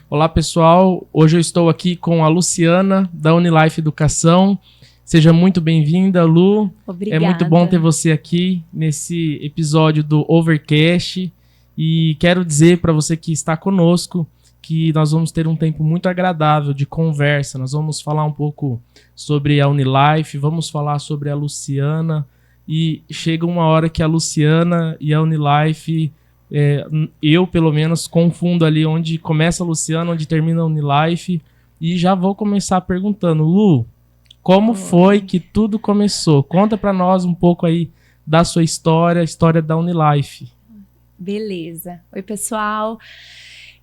Olá, pessoal. Hoje eu estou aqui com a Luciana, da Unilife Educação. Seja muito bem-vinda, Lu. Obrigada. É muito bom ter você aqui nesse episódio do Overcast. E quero dizer para você que está conosco que nós vamos ter um tempo muito agradável de conversa. Nós vamos falar um pouco sobre a Unilife, vamos falar sobre a Luciana. E chega uma hora que a Luciana e a Unilife... eu, pelo menos, confundo ali onde começa a Luciana, onde termina a Unilife. E já vou começar perguntando, Lu, como foi que tudo começou? Conta pra nós um pouco aí da sua história, a história da Unilife. Beleza. Oi, pessoal.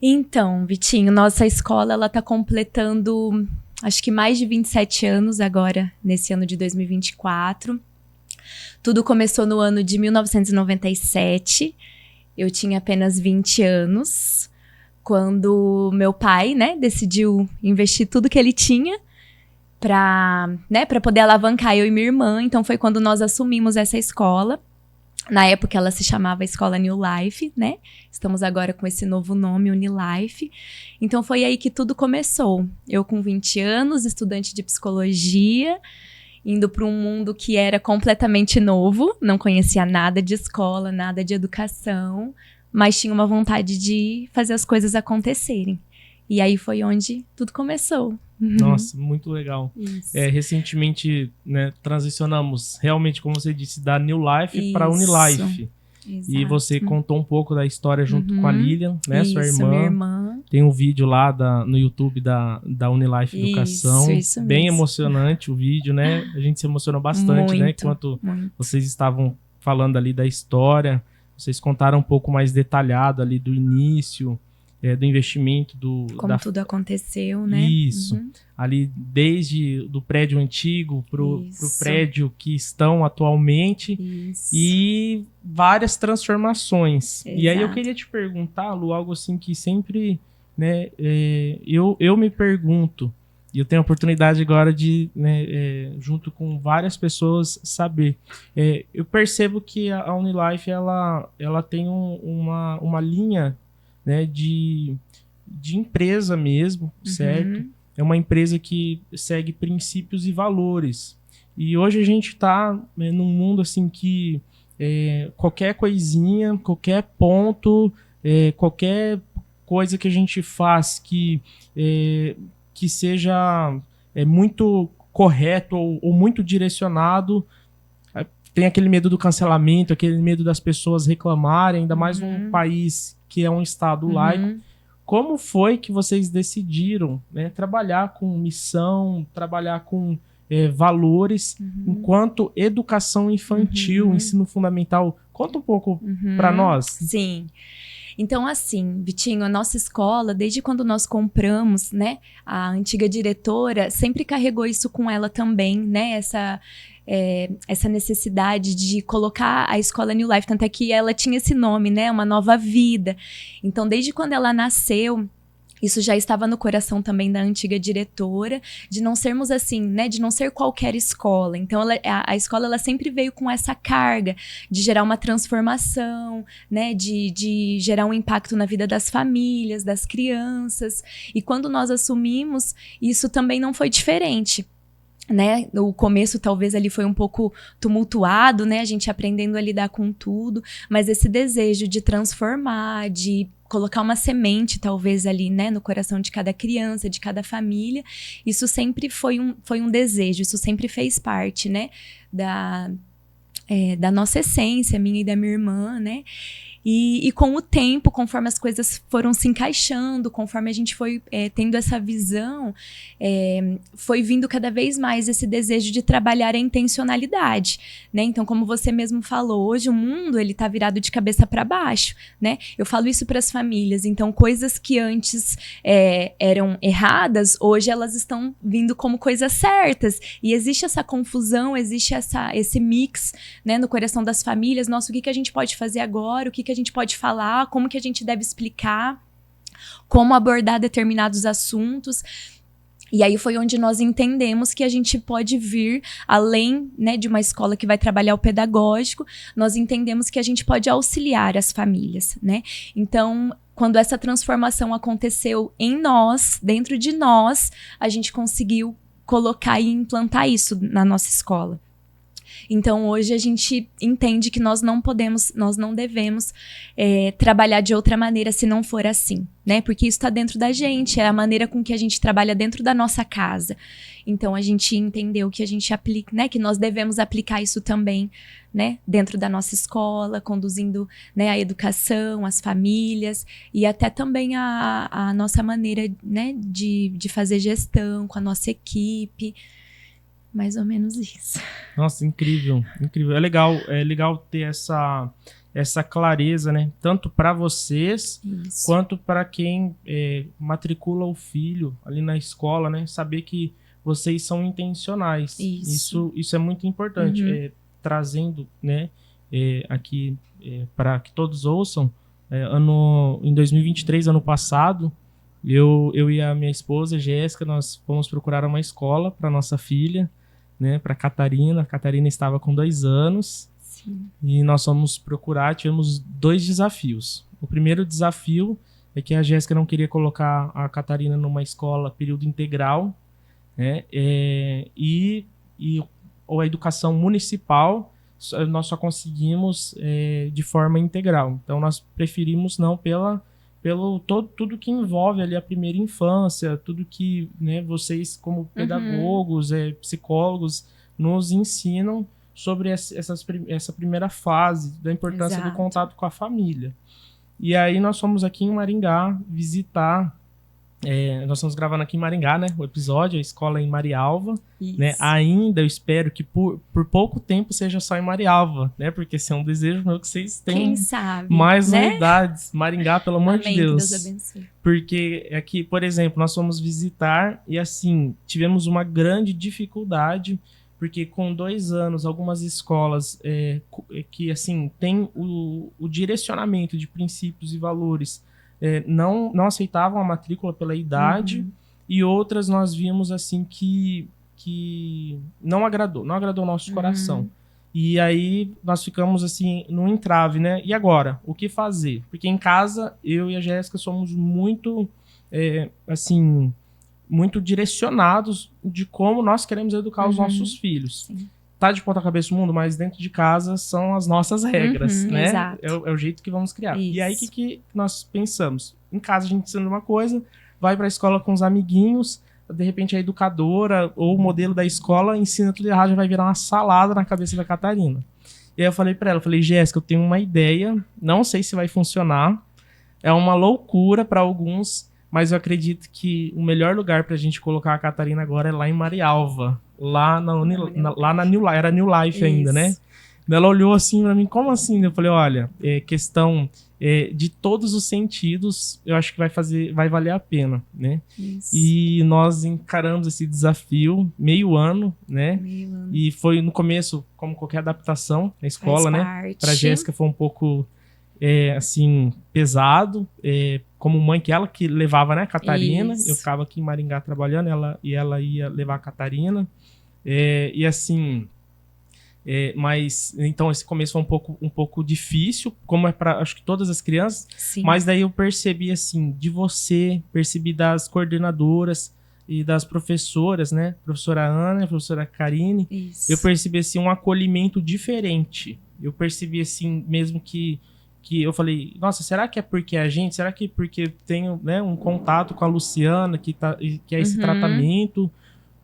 Então, Vitinho, nossa escola ela tá completando, acho que mais de 27 anos agora, nesse ano de 2024. Tudo começou no ano de 1997. Eu tinha apenas 20 anos, quando meu pai, decidiu investir tudo que ele tinha para poder alavancar eu e minha irmã. Então foi quando nós assumimos essa escola. Na época ela se chamava Escola New Life, né? Estamos agora com esse novo nome, Unilife. Então foi aí que tudo começou. Eu com 20 anos, estudante de psicologia, indo para um mundo que era completamente novo, não conhecia nada de escola, nada de educação, mas tinha uma vontade de fazer as coisas acontecerem. E aí foi onde tudo começou. Nossa, muito legal. Isso. Recentemente, transicionamos, realmente, como você disse, da New Life para Unilife. Exato. E você contou um pouco da história junto com a Lilian, né? Isso, sua irmã. minha irmã. Tem um vídeo lá no YouTube da Unilife Educação. Isso mesmo. Bem emocionante o vídeo, né? A gente se emocionou bastante, muito, né? Enquanto vocês estavam falando ali da história. Vocês contaram um pouco mais detalhado ali do início, do investimento. Como tudo aconteceu, né? Isso. Ali desde do prédio antigo pro prédio que estão atualmente. Isso. E várias transformações. Exato. E aí eu queria te perguntar, Lu, algo assim que sempre, eu me pergunto, e eu tenho a oportunidade agora de, junto com várias pessoas, saber. Eu percebo que a Unilife, ela tem uma linha, de empresa mesmo, certo? É uma empresa que segue princípios e valores. E hoje a gente está num mundo assim que qualquer coisinha, qualquer ponto, qualquer coisa que a gente faz que seja muito correto ou muito direcionado, tem aquele medo do cancelamento, aquele medo das pessoas reclamarem, ainda mais num país que é um estado laico. Como foi que vocês decidiram trabalhar com missão, trabalhar com valores enquanto educação infantil, ensino fundamental? Conta um pouco para nós. Sim. Então, assim, Vitinho, a nossa escola, desde quando nós compramos, a antiga diretora sempre carregou isso com ela também, essa necessidade de colocar a escola New Life, tanto é que ela tinha esse nome, uma nova vida. Então, desde quando ela nasceu, isso já estava no coração também da antiga diretora, de não sermos assim, de não ser qualquer escola. Então, a escola ela sempre veio com essa carga de gerar uma transformação, de gerar um impacto na vida das famílias, das crianças. E quando nós assumimos, isso também não foi diferente. O começo talvez ali foi um pouco tumultuado, a gente aprendendo a lidar com tudo, mas esse desejo de transformar, de colocar uma semente talvez ali, no coração de cada criança, de cada família, isso sempre foi um desejo, isso sempre fez parte, da nossa essência, minha e da minha irmã, E com o tempo, conforme as coisas foram se encaixando, conforme a gente foi tendo essa visão, foi vindo cada vez mais esse desejo de trabalhar a intencionalidade, Então, como você mesmo falou, hoje o mundo ele tá virado de cabeça para baixo, Eu falo isso para as famílias. Então, coisas que antes eram erradas, hoje elas estão vindo como coisas certas. E existe essa confusão, existe esse mix, no coração das famílias. Nossa, o que a gente pode fazer agora? O que a gente pode falar, como que a gente deve explicar, como abordar determinados assuntos. E aí foi onde nós entendemos que a gente pode vir, além, né, de uma escola que vai trabalhar o pedagógico, nós entendemos que a gente pode auxiliar as famílias, né? Então, quando essa transformação aconteceu em nós, dentro de nós, a gente conseguiu colocar e implantar isso na nossa escola. Então, hoje a gente entende que nós não podemos, nós não devemos trabalhar de outra maneira se não for assim, né? Porque isso está dentro da gente, é a maneira com que a gente trabalha dentro da nossa casa. Então, a gente entendeu que a gente aplica, né? Que nós devemos aplicar isso também, né? Dentro da nossa escola, conduzindo, né, a educação, as famílias e até também a nossa maneira, né, de fazer gestão com a nossa equipe. Mais ou menos isso. Nossa, incrível, incrível. É legal ter essa clareza, né? Tanto para vocês, isso, quanto para quem matricula o filho ali na escola, né? Saber que vocês são intencionais. Isso é muito importante. Trazendo, né, aqui para que todos ouçam, em 2023, ano passado, eu e a minha esposa, Jéssica, nós fomos procurar uma escola para nossa filha, né, para Catarina. A Catarina estava com 2 anos. Sim. E nós fomos procurar, tivemos 2 desafios. O primeiro desafio é que a Jéssica não queria colocar a Catarina numa escola período integral, né, e a educação municipal nós só conseguimos de forma integral. Então nós preferimos não pelo tudo que envolve ali a primeira infância, tudo que, né, vocês como pedagogos, psicólogos, nos ensinam sobre essa primeira fase da importância do contato com a família. E aí nós fomos aqui em Maringá visitar, nós estamos gravando aqui em Maringá, né, o episódio, a escola em Marialva, né, ainda eu espero que por pouco tempo seja só em Marialva, né, porque esse é um desejo meu que vocês tenham. Quem sabe, mais, né? Unidades, Maringá, pelo amor de Deus. Deus abençoe. Porque aqui, por exemplo, nós fomos visitar e assim, tivemos uma grande dificuldade, porque com 2 anos, algumas escolas que assim, tem o direcionamento de princípios e valores não aceitavam a matrícula pela idade, e outras nós vimos assim que não agradou o nosso coração. E aí nós ficamos assim num entrave, né? E agora, o que fazer? Porque em casa, eu e a Jéssica somos muito, assim, muito direcionados de como nós queremos educar os nossos filhos. Sim. Tá de ponta cabeça o mundo, mas dentro de casa são as nossas regras, né? Exato. É o jeito que vamos criar. Isso. E aí, o que nós pensamos? Em casa a gente ensina uma coisa, vai pra escola com os amiguinhos, de repente a educadora ou o modelo da escola ensina tudo errado, já vai virar uma salada na cabeça da Catarina. E aí eu falei pra ela, Jéssica, eu tenho uma ideia, não sei se vai funcionar, é uma loucura pra alguns, mas eu acredito que o melhor lugar pra gente colocar a Catarina agora é lá em Marialva, lá na New Life, era New Life ainda, né? Ela olhou assim pra mim, como assim? Eu falei, olha, questão de todos os sentidos, eu acho que vai valer a pena, né? Isso. E nós encaramos esse desafio meio ano, né? E foi no começo, como qualquer adaptação na escola, né? Pra Jéssica foi um pouco, assim, pesado, como mãe que levava, né, a Catarina. Isso. Eu ficava aqui em Maringá trabalhando, ela ia levar a Catarina. E assim... mas então esse começo foi um pouco difícil, como é para acho que todas as crianças. Sim. Mas daí eu percebi assim, percebi das coordenadoras e das professoras, né, professora Ana, professora Karine. Isso. Eu percebi assim um acolhimento diferente. Eu percebi assim mesmo que eu falei, nossa, será que é porque será que porque tenho, né, um contato com a Luciana que é esse tratamento?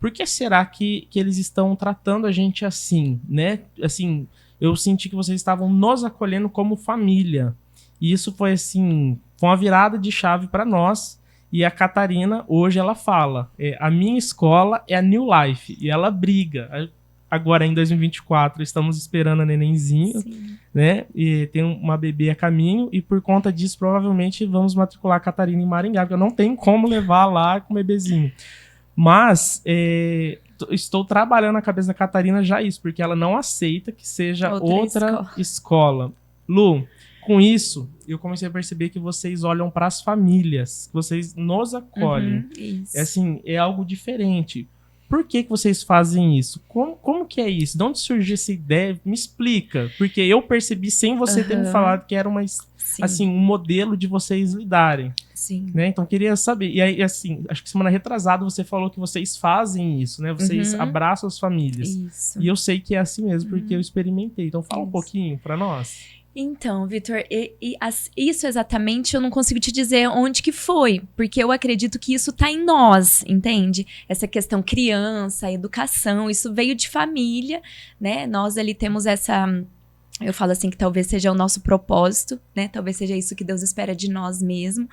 Por que será que eles estão tratando a gente assim, né? Assim, eu senti que vocês estavam nos acolhendo como família. E isso foi, assim, foi uma virada de chave para nós. E a Catarina, hoje, ela fala, a minha escola é a New Life. E ela briga. Agora, em 2024, estamos esperando a nenenzinho, né? E tem uma bebê a caminho. E por conta disso, provavelmente, vamos matricular a Catarina em Maringá. Porque eu não tenho como levar lá com o bebezinho. Mas estou trabalhando na cabeça da Catarina já isso, porque ela não aceita que seja outra escola. Lu, com isso, eu comecei a perceber que vocês olham para as famílias, que vocês nos acolhem. Isso. É assim, é algo diferente. Por que vocês fazem isso? Como que é isso? De onde surgiu essa ideia? Me explica. Porque eu percebi, sem você ter me falado, que era assim, um modelo de vocês lidarem. Sim. Né? Então, eu queria saber. E aí, assim, acho que semana retrasada você falou que vocês fazem isso, né? Vocês abraçam as famílias. Isso. E eu sei que é assim mesmo, porque eu experimentei. Então, fala um pouquinho para nós. Então, Vitor, isso exatamente eu não consigo te dizer onde que foi, porque eu acredito que isso tá em nós, entende? Essa questão criança, educação, isso veio de família, né? Nós ali temos eu falo assim que talvez seja o nosso propósito, né? Talvez seja isso que Deus espera de nós mesmo.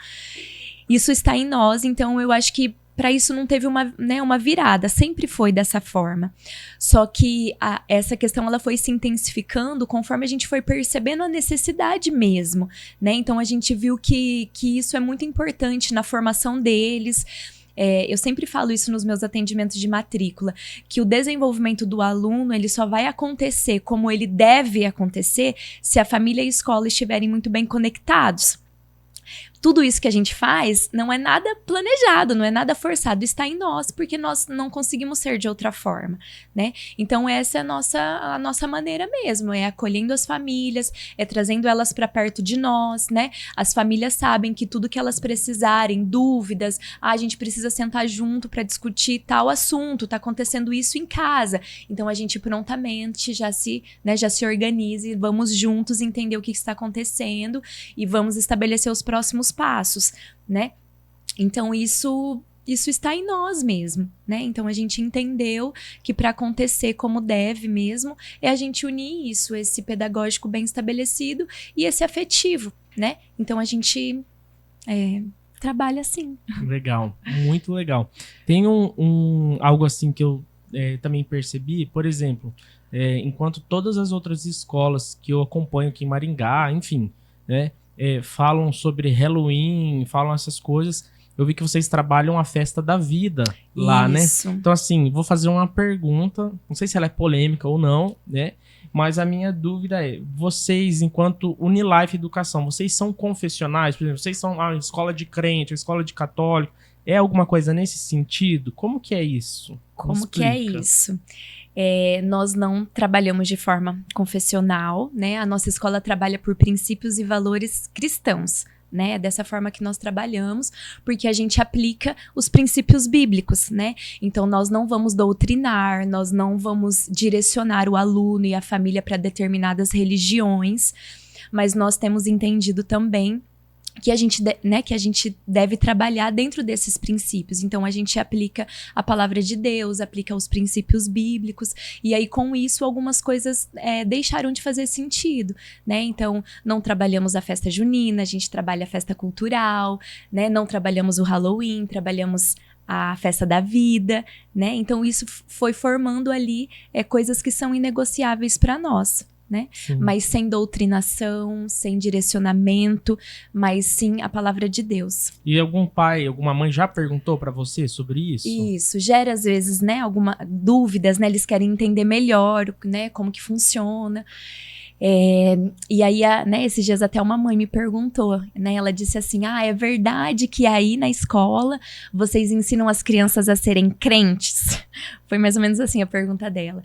Isso está em nós, então eu acho que para isso não teve uma virada, sempre foi dessa forma. Só que essa questão ela foi se intensificando conforme a gente foi percebendo a necessidade mesmo, né? Então a gente viu que isso é muito importante na formação deles. Eu sempre falo isso nos meus atendimentos de matrícula, que o desenvolvimento do aluno ele só vai acontecer como ele deve acontecer se a família e a escola estiverem muito bem conectados. Tudo isso que a gente faz não é nada planejado, não é nada forçado, está em nós, porque nós não conseguimos ser de outra forma, né? Então essa é a nossa maneira mesmo, é acolhendo as famílias, é trazendo elas para perto de nós, né? As famílias sabem que tudo que elas precisarem, dúvidas, a gente precisa sentar junto para discutir tal assunto, tá acontecendo isso em casa. Então a gente prontamente já se organiza e vamos juntos entender o que está acontecendo e vamos estabelecer os próximos passos, né? Então isso está em nós mesmo, né? Então a gente entendeu que para acontecer como deve mesmo é a gente unir isso, esse pedagógico bem estabelecido e esse afetivo, né? Então a gente trabalha assim. Legal, muito legal. Tem algo assim que eu também percebi, por exemplo, enquanto todas as outras escolas que eu acompanho aqui em Maringá, enfim, né? Falam sobre Halloween, falam essas coisas. Eu vi que vocês trabalham a festa da vida lá, Isso. né? Então, assim, vou fazer uma pergunta. Não sei se ela é polêmica ou não, né? Mas a minha dúvida é, vocês, enquanto Unilife Educação, vocês são confessionais? Por exemplo, vocês são a escola de crente, a escola de católico? É alguma coisa nesse sentido? Como que é isso? Como que é isso? Nós não trabalhamos de forma confessional, né? A nossa escola trabalha por princípios e valores cristãos, né? É dessa forma que nós trabalhamos, porque a gente aplica os princípios bíblicos, né? Então, nós não vamos doutrinar, nós não vamos direcionar o aluno e a família para determinadas religiões, mas nós temos entendido também que a gente deve trabalhar dentro desses princípios. Então, a gente aplica a palavra de Deus, aplica os princípios bíblicos, e aí, com isso, algumas coisas deixaram de fazer sentido, né? Então, não trabalhamos a festa junina, a gente trabalha a festa cultural, né? Não trabalhamos o Halloween, trabalhamos a festa da vida, né? Então, isso foi formando ali coisas que são inegociáveis para nós, né? Mas sem doutrinação, sem direcionamento, mas sim a palavra de Deus. E algum pai, alguma mãe já perguntou para você sobre isso? Isso, gera às vezes, né, algumas dúvidas, né? Eles querem entender melhor, né, como que funciona. E aí, esses dias até uma mãe me perguntou, né? Ela disse assim: é verdade que aí na escola vocês ensinam as crianças a serem crentes? Foi mais ou menos assim a pergunta dela.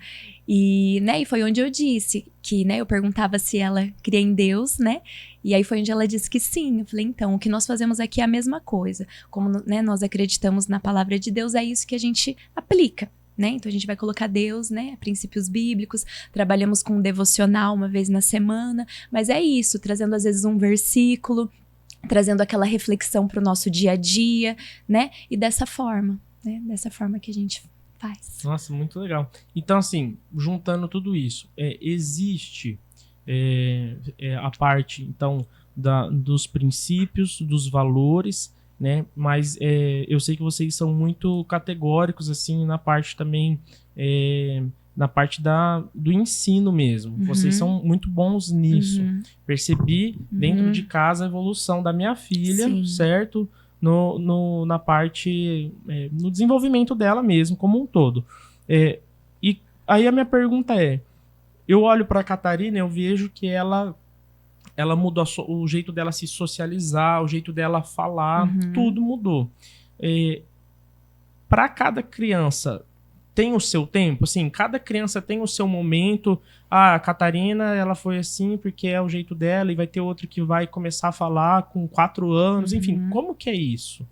E foi onde eu disse que, né, eu perguntava se ela cria em Deus, né? E aí foi onde ela disse que sim. Eu falei, então, o que nós fazemos aqui é a mesma coisa. Como, né, nós acreditamos na palavra de Deus, é isso que a gente aplica, né? Então a gente vai colocar Deus, né, princípios bíblicos, trabalhamos com um devocional uma vez na semana, mas é isso, trazendo às vezes um versículo, trazendo aquela reflexão para o nosso dia a dia, né? E dessa forma que a gente faz. Nossa, muito legal. Então, assim, juntando tudo isso, existe a parte, então, dos princípios, dos valores, né? Mas eu sei que vocês são muito categóricos, assim, na parte também, na parte do ensino mesmo. Uhum. Vocês são muito bons nisso. Uhum. Percebi dentro de casa a evolução da minha filha, sim, certo? Na parte, no desenvolvimento dela mesmo, como um todo. E aí a minha pergunta eu olho para a Catarina, eu vejo que ela ela mudou o jeito dela se socializar, o jeito dela falar, tudo mudou. Para cada criança tem o seu tempo, assim, cada criança tem o seu momento. A Catarina, ela foi assim porque é o jeito dela, e vai ter outro que vai começar a falar com 4 anos, enfim, como que é isso?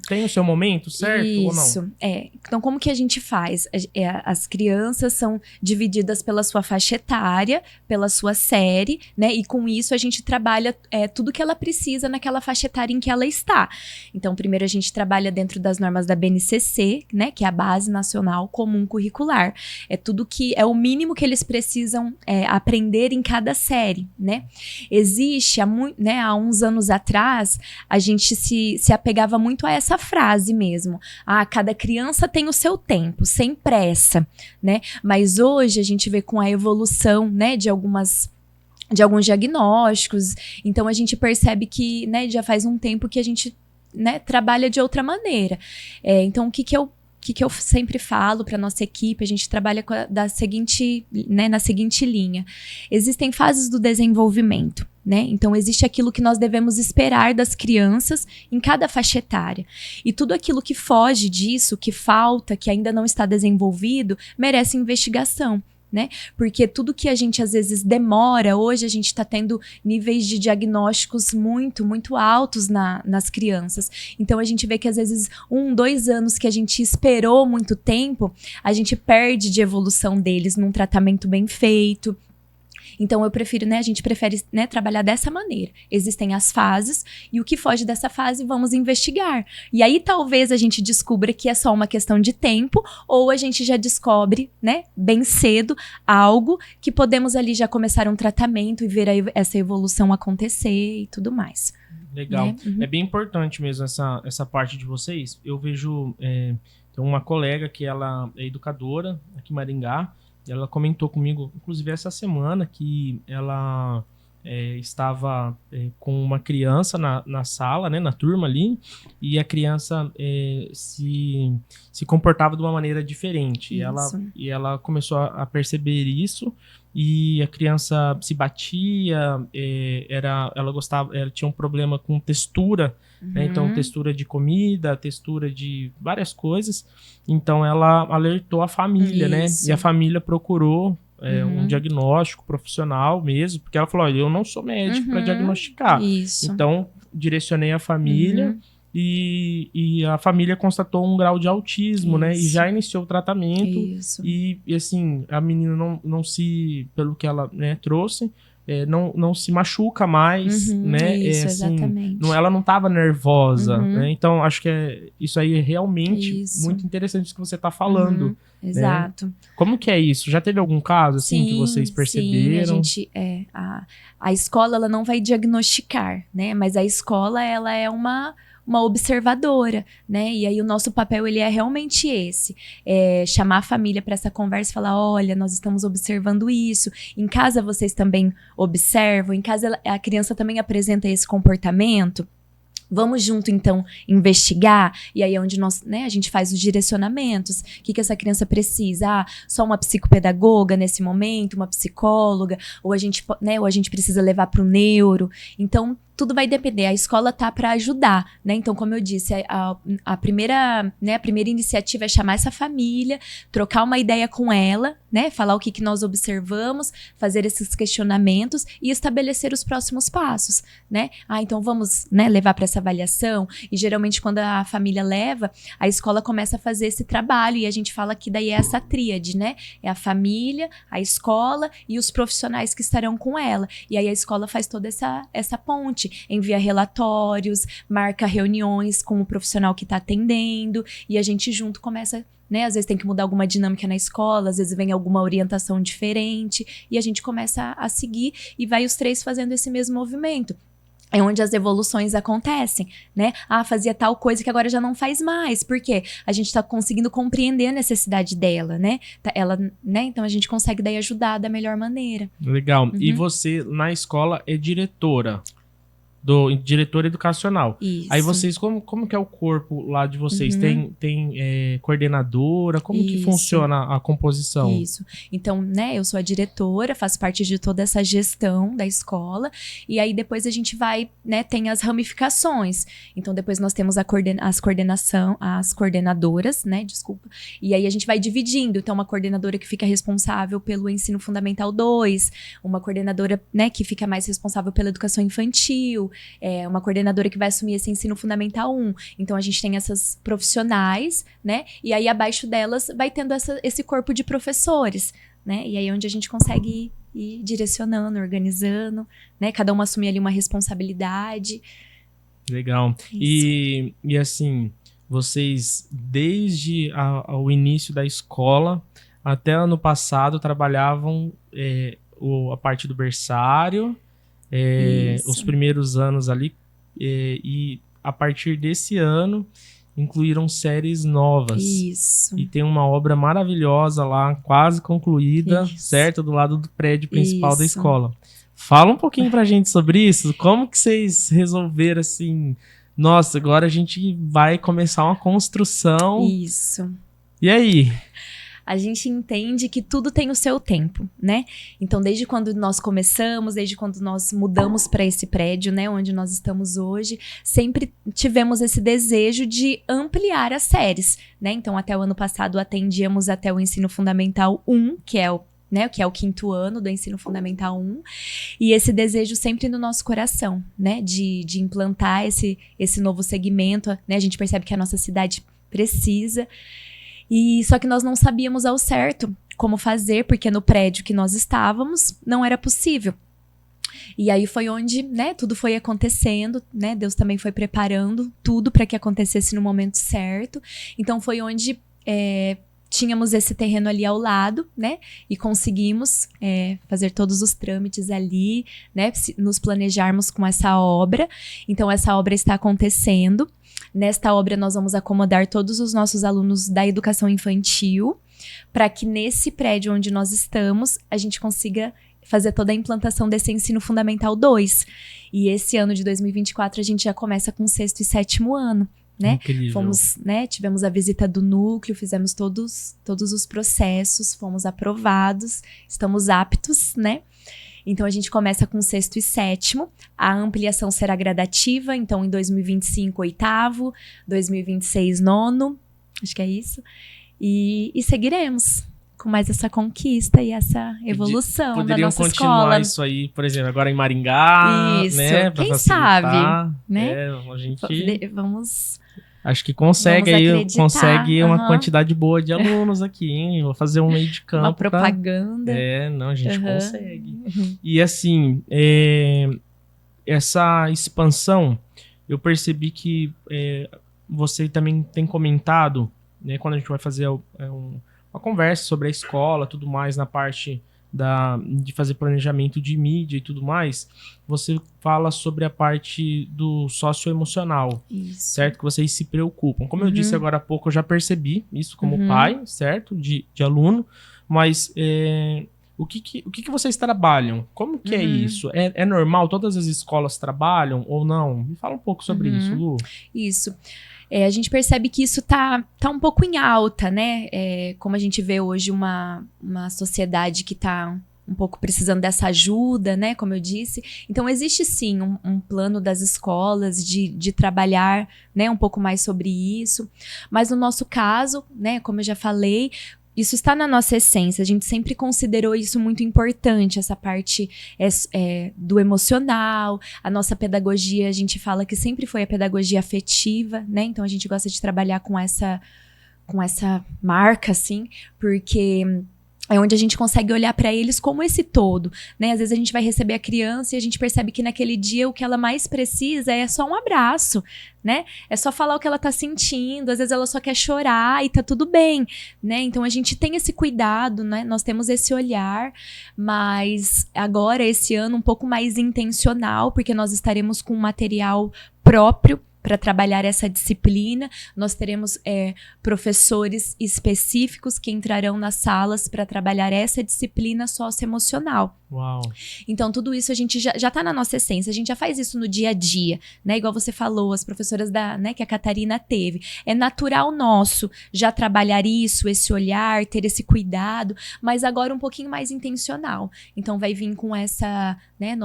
Tem o seu momento, certo ou não? Isso, Então, como que a gente faz? As crianças são divididas pela sua faixa etária, pela sua série, né? E com isso a gente trabalha tudo que ela precisa naquela faixa etária em que ela está. Então, primeiro a gente trabalha dentro das normas da BNCC, né? Que é a Base Nacional Comum Curricular. É tudo que é o mínimo que eles precisam aprender em cada série, né? Existe, há uns anos atrás, a gente se apegava muito a essa frase mesmo. Cada criança tem o seu tempo, sem pressa, né? Mas hoje a gente vê com a evolução, né, de alguns diagnósticos, então a gente percebe que, né, já faz um tempo que a gente, né, trabalha de outra maneira. Então, o que eu sempre falo para nossa equipe, a gente trabalha na seguinte linha. Existem fases do desenvolvimento, né? Então, existe aquilo que nós devemos esperar das crianças em cada faixa etária. E tudo aquilo que foge disso, que falta, que ainda não está desenvolvido, merece investigação. Né? Porque tudo que a gente às vezes demora, hoje a gente está tendo níveis de diagnósticos muito, muito altos nas crianças. Então a gente vê que às vezes 1, 2 anos que a gente esperou muito tempo, a gente perde de evolução deles num tratamento bem feito. Então, a gente prefere, né, trabalhar dessa maneira. Existem as fases, e o que foge dessa fase, vamos investigar. E aí, talvez, a gente descubra que é só uma questão de tempo, ou a gente já descobre, né, bem cedo, algo que podemos ali já começar um tratamento e ver essa evolução acontecer e tudo mais. Legal. Né? É bem importante mesmo essa parte de vocês. Eu vejo, tem uma colega que ela é educadora aqui em Maringá. Ela comentou comigo, inclusive essa semana, que ela estava com uma criança na sala, né, na turma ali, e a criança se comportava de uma maneira diferente. E ela começou a perceber isso, e a criança se batia, ela tinha um problema com textura, né? Então textura de comida, textura de várias coisas. Então ela alertou a família, né? E a família procurou um diagnóstico profissional mesmo, porque ela falou: olha, eu não sou médico para diagnosticar. Isso. Então direcionei a família. E a família constatou um grau de autismo, né? E já iniciou o tratamento. E assim, a menina não se, pelo que ela, né, trouxe, não se machuca mais, né? Isso, assim, exatamente. ela não estava nervosa, né? Então, acho que isso aí é realmente muito interessante isso que você está falando. Exato. Né? Como que é isso? Já teve algum caso, assim, que vocês perceberam? Sim, a escola, ela não vai diagnosticar, né? Mas a escola, ela é uma observadora, né? E aí o nosso papel, ele é realmente esse, chamar a família para essa conversa e falar: olha, nós estamos observando isso, em casa vocês também observam, em casa a criança também apresenta esse comportamento. Vamos junto, então, investigar. E aí é onde a gente faz os direcionamentos. O que essa criança precisa? Só uma psicopedagoga nesse momento, uma psicóloga, ou a gente precisa levar para o neuro. Então, tudo vai depender. A escola tá para ajudar, né? Então, como eu disse, a primeira iniciativa é chamar essa família, trocar uma ideia com ela, né? Falar o que nós observamos, fazer esses questionamentos e estabelecer os próximos passos, né? Então vamos, né, levar para essa avaliação. E geralmente, quando a família leva, a escola começa a fazer esse trabalho, e a gente fala que daí é essa tríade, né? É a família, a escola e os profissionais que estarão com ela. E aí a escola faz toda essa ponte, envia relatórios, marca reuniões com o profissional que está atendendo, e a gente junto começa, né? Às vezes tem que mudar alguma dinâmica na escola, às vezes vem alguma orientação diferente, e a gente começa a seguir, e vai os 3 fazendo esse mesmo movimento. É onde as evoluções acontecem, né? Fazia tal coisa que agora já não faz mais. Por quê? A gente tá conseguindo compreender a necessidade dela, né? Né? Então a gente consegue daí ajudar da melhor maneira. Legal. E você, na escola, é diretora? do diretor educacional. Isso. Aí vocês, como que é o corpo lá de vocês? Tem coordenadora? Como que funciona a composição? Isso. Então, né, eu sou a diretora, faço parte de toda essa gestão da escola, e aí depois a gente vai, né, tem as ramificações. Então, depois nós temos as coordenadoras, né, desculpa, e aí a gente vai dividindo. Então, uma coordenadora que fica responsável pelo ensino fundamental 2, uma coordenadora, né, que fica mais responsável pela educação infantil, uma coordenadora que vai assumir esse ensino fundamental 1. Então, a gente tem essas profissionais, né? E aí, abaixo delas, vai tendo esse corpo de professores, né? E aí é onde a gente consegue ir direcionando, organizando, né? Cada um assumir ali uma responsabilidade. Legal. E assim, vocês, desde o início da escola até ano passado, trabalhavam a parte do berçário, os primeiros anos ali, e a partir desse ano incluíram séries novas. Isso. E tem uma obra maravilhosa lá, quase concluída, certo? Do lado do prédio principal da escola. Fala um pouquinho pra gente sobre isso. Como que vocês resolveram assim? Nossa, agora a gente vai começar uma construção. Isso. E aí? A gente entende que tudo tem o seu tempo, né? Então, desde quando nós começamos, desde quando nós mudamos para esse prédio, né, onde nós estamos hoje, sempre tivemos esse desejo de ampliar as séries, né? Então, até o ano passado, atendíamos até o ensino fundamental 1, que é o 5º ano do ensino fundamental 1, e esse desejo sempre no nosso coração, né, de implantar esse novo segmento, né? A gente percebe que a nossa cidade precisa. E só que nós não sabíamos ao certo como fazer, porque no prédio que nós estávamos não era possível. E aí foi onde, né, tudo foi acontecendo, né? Deus também foi preparando tudo para que acontecesse no momento certo. Então foi onde tínhamos esse terreno ali ao lado, né? E conseguimos fazer todos os trâmites ali, né? Nos planejarmos com essa obra. Então essa obra está acontecendo. Nesta obra, nós vamos acomodar todos os nossos alunos da educação infantil, para que nesse prédio onde nós estamos, a gente consiga fazer toda a implantação desse ensino fundamental 2. E esse ano de 2024, a gente já começa com o 6º e 7º ano, né? Incrível. Tivemos a visita do núcleo, fizemos todos os processos, fomos aprovados, estamos aptos, né? Então, a gente começa com o 6º e 7º. A ampliação será gradativa. Então, em 2025, 8º. 2026, 9º. Acho que é isso. E seguiremos com mais essa conquista e essa evolução da nossa escola. Poderiam continuar isso aí, por exemplo, agora em Maringá, isso. Né? Quem sabe, né? A gente... Vamos... Acho que consegue uma quantidade boa de alunos aqui, hein? Vou fazer um meio de campo. Uma propaganda. A gente consegue. E assim, essa expansão, eu percebi que você também tem comentado, né? Quando a gente vai fazer uma conversa sobre a escola, tudo mais, na parte de fazer planejamento de mídia e tudo mais, você fala sobre a parte do socioemocional, certo? Que vocês se preocupam. Como eu disse agora há pouco, eu já percebi isso como pai, certo? De aluno, mas o que vocês trabalham? Como que é isso? É normal? Todas as escolas trabalham ou não? Me fala um pouco sobre isso, Lu. Isso. A gente percebe que isso tá um pouco em alta, né? Como a gente vê hoje uma sociedade que tá um pouco precisando dessa ajuda, né? Como eu disse. Então, existe sim um plano das escolas de trabalhar, né, um pouco mais sobre isso. Mas no nosso caso, né, como eu já falei, isso está na nossa essência, a gente sempre considerou isso muito importante, essa parte do emocional, a nossa pedagogia, a gente fala que sempre foi a pedagogia afetiva, né? Então a gente gosta de trabalhar com essa marca, assim, porque é onde a gente consegue olhar para eles como esse todo, né? Às vezes a gente vai receber a criança e a gente percebe que naquele dia o que ela mais precisa é só um abraço, né? É só falar o que ela tá sentindo, às vezes ela só quer chorar e tá tudo bem, né? Então a gente tem esse cuidado, né? Nós temos esse olhar, mas agora, esse ano, um pouco mais intencional, porque nós estaremos com um material próprio para trabalhar essa disciplina. Nós teremos professores específicos que entrarão nas salas para trabalhar essa disciplina socioemocional, Uau. Então, tudo isso a gente já tá na nossa essência, a gente já faz isso no dia a dia, né? Igual você falou, as professoras né, que a Catarina teve. É natural nosso já trabalhar isso, esse olhar, ter esse cuidado, mas agora um pouquinho mais intencional. Então, vai vir com essa, né,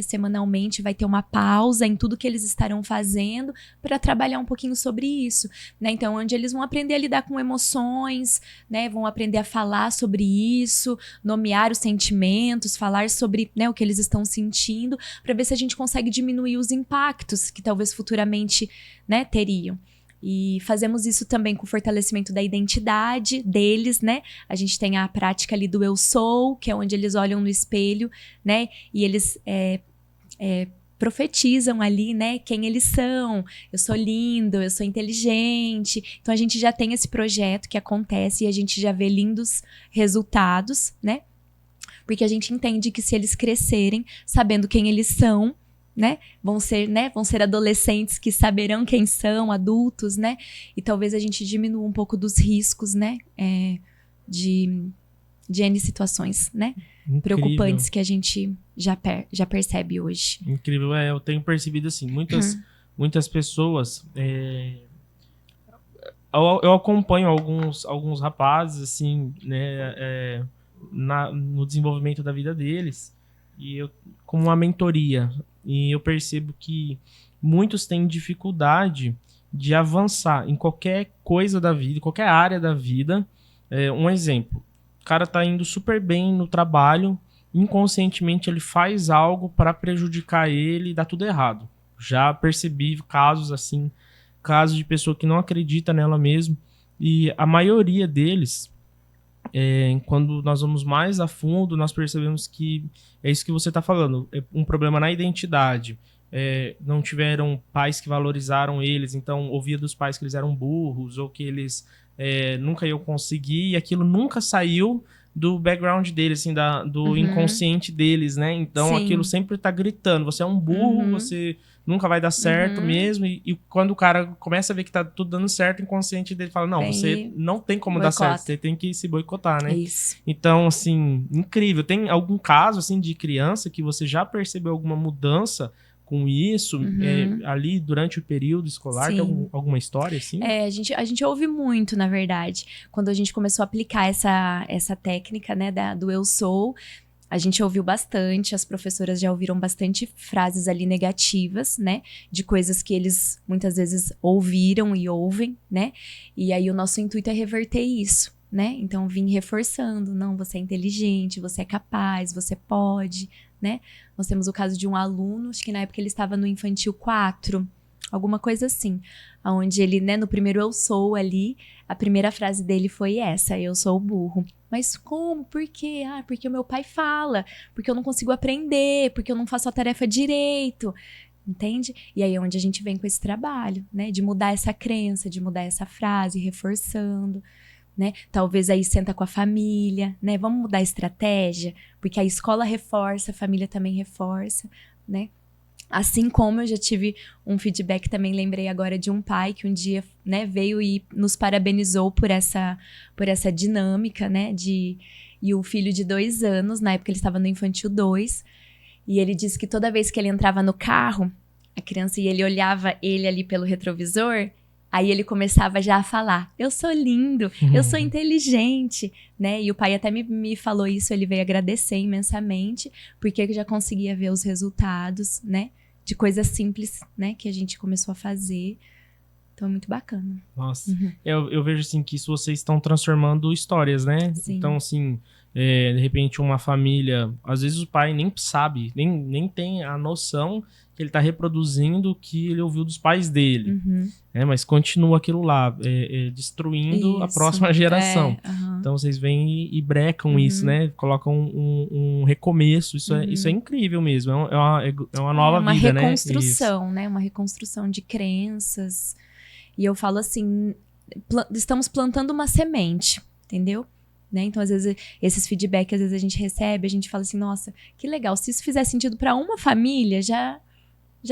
semanalmente vai ter uma pausa em tudo que eles estarão fazendo para trabalhar um pouquinho sobre isso, né? Então, onde eles vão aprender a lidar com emoções, né? Vão aprender a falar sobre isso, nomear os sentimentos, falar sobre, né, o que eles estão sentindo, para ver se a gente consegue diminuir os impactos que talvez futuramente, né, teriam. E fazemos isso também com o fortalecimento da identidade deles, né? A gente tem a prática ali do eu sou, que é onde eles olham no espelho, né? E eles profetizam ali, né, quem eles são. Eu sou lindo, eu sou inteligente. Então a gente já tem esse projeto que acontece e a gente já vê lindos resultados, né? Porque a gente entende que se eles crescerem sabendo quem eles são, né, vão ser adolescentes que saberão quem são, adultos, né, e talvez a gente diminua um pouco dos riscos, né, de N situações, né, Incrível. Preocupantes que a gente já percebe hoje. Incrível, eu tenho percebido assim, muitas pessoas, eu acompanho alguns rapazes, assim, né, no desenvolvimento da vida deles, e eu, como uma mentoria, e eu percebo que muitos têm dificuldade de avançar em qualquer coisa da vida, qualquer área da vida. Um exemplo, o cara tá indo super bem no trabalho, inconscientemente ele faz algo para prejudicar ele e dá tudo errado. Já percebi casos assim, casos de pessoa que não acredita nela mesmo, e a maioria deles, quando nós vamos mais a fundo, nós percebemos que é isso que você está falando, é um problema na identidade. Não tiveram pais que valorizaram eles, então ouvia dos pais que eles eram burros ou que eles nunca iam conseguir, e aquilo nunca saiu do background deles, assim, do inconsciente deles, né? Então Sim. aquilo sempre tá gritando, você é um burro, você nunca vai dar certo mesmo, e quando o cara começa a ver que tá tudo dando certo, o inconsciente dele fala, não, você não tem como dar certo, você tem que se boicotar, né? Isso. Então, assim, incrível. Tem algum caso, assim, de criança que você já percebeu alguma mudança com isso, ali durante o período escolar? Sim. Tem alguma história, assim? A gente ouve muito, na verdade. Quando a gente começou a aplicar essa técnica, né, do eu sou, a gente ouviu bastante, as professoras já ouviram bastante frases ali negativas, né, de coisas que eles muitas vezes ouviram e ouvem, né, e aí o nosso intuito é reverter isso, né, então vim reforçando, não, você é inteligente, você é capaz, você pode, né. Nós temos o caso de um aluno, acho que na época ele estava no Infantil 4, alguma coisa assim, onde ele, né, no primeiro eu sou ali, a primeira frase dele foi essa, eu sou o burro. Mas como? Por quê? Porque o meu pai fala, porque eu não consigo aprender, porque eu não faço a tarefa direito, entende? E aí é onde a gente vem com esse trabalho, né, de mudar essa crença, de mudar essa frase, reforçando, né? Talvez aí senta com a família, né? Vamos mudar a estratégia, porque a escola reforça, a família também reforça, né? Assim como eu já tive um feedback, também lembrei agora de um pai que um dia, né, veio e nos parabenizou por essa dinâmica, né, e o filho de 2 anos, na época ele estava no Infantil 2, e ele disse que toda vez que ele entrava no carro, a criança, e ele olhava ele ali pelo retrovisor, aí ele começava já a falar, eu sou lindo, eu sou inteligente, né? E o pai até me falou isso, ele veio agradecer imensamente, porque já conseguia ver os resultados, né? De coisas simples, né? Que a gente começou a fazer. Então é muito bacana. Nossa, eu vejo assim que isso vocês estão transformando histórias, né? Sim. Então, assim, de repente uma família, às vezes o pai nem sabe, nem tem a noção que ele está reproduzindo o que ele ouviu dos pais dele. Mas continua aquilo lá, destruindo a próxima geração. Então vocês vêm e brecam isso, né? Colocam um recomeço. Isso é incrível mesmo. É uma nova vida, né? Uma reconstrução, né? Uma reconstrução de crenças. E eu falo assim, estamos plantando uma semente, entendeu? Né? Então, às vezes, esses feedbacks, às vezes a gente recebe, a gente fala assim, nossa, que legal. Se isso fizer sentido para uma família, já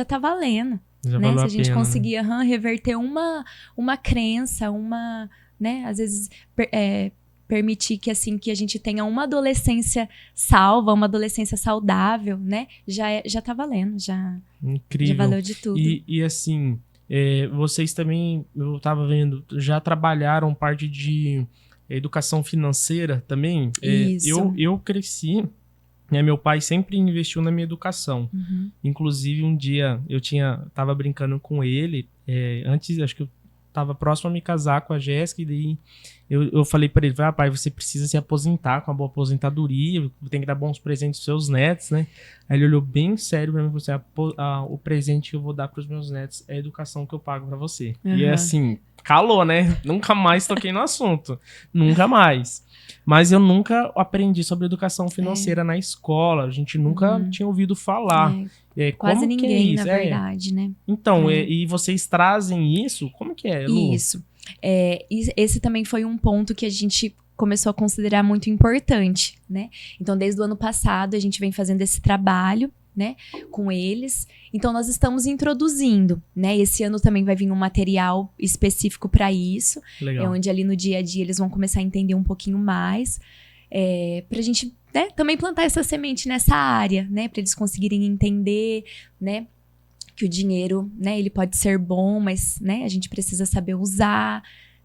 tá valendo. Já né? valeu Se a gente pena, conseguir reverter uma crença, né? Às vezes permitir que, assim, que a gente tenha uma adolescência salva, uma adolescência saudável, né? Já tá valendo, já valeu de tudo. E assim, vocês também, eu tava vendo, já trabalharam parte de educação financeira também? Isso. Eu cresci, né, meu pai sempre investiu na minha educação. Inclusive, um dia eu tava brincando com ele, antes, acho que eu tava próximo a me casar com a Jéssica, e daí eu falei para ele, pai, você precisa se aposentar com uma boa aposentadoria, tem que dar bons presentes pros seus netos, né? Aí ele olhou bem sério pra mim e falou assim, o presente que eu vou dar pros meus netos é a educação que eu pago para você. E é assim, calou, né? Nunca mais toquei no assunto. Nunca mais. Mas eu nunca aprendi sobre educação financeira na escola. A gente nunca tinha ouvido falar. Quase ninguém, na verdade, né? Então, e vocês trazem isso? Como que é, Lu? Isso. Esse também foi um ponto que a gente começou a considerar muito importante, né? Então, desde o ano passado, a gente vem fazendo esse trabalho, né, com eles. Então, nós estamos introduzindo, né? Esse ano também vai vir um material específico para isso. Legal. Onde ali no dia a dia eles vão começar a entender um pouquinho mais. Pra gente, né, também plantar essa semente nessa área, né? Para eles conseguirem entender, né? Que o dinheiro, né, ele pode ser bom, mas, né, a gente precisa saber usar,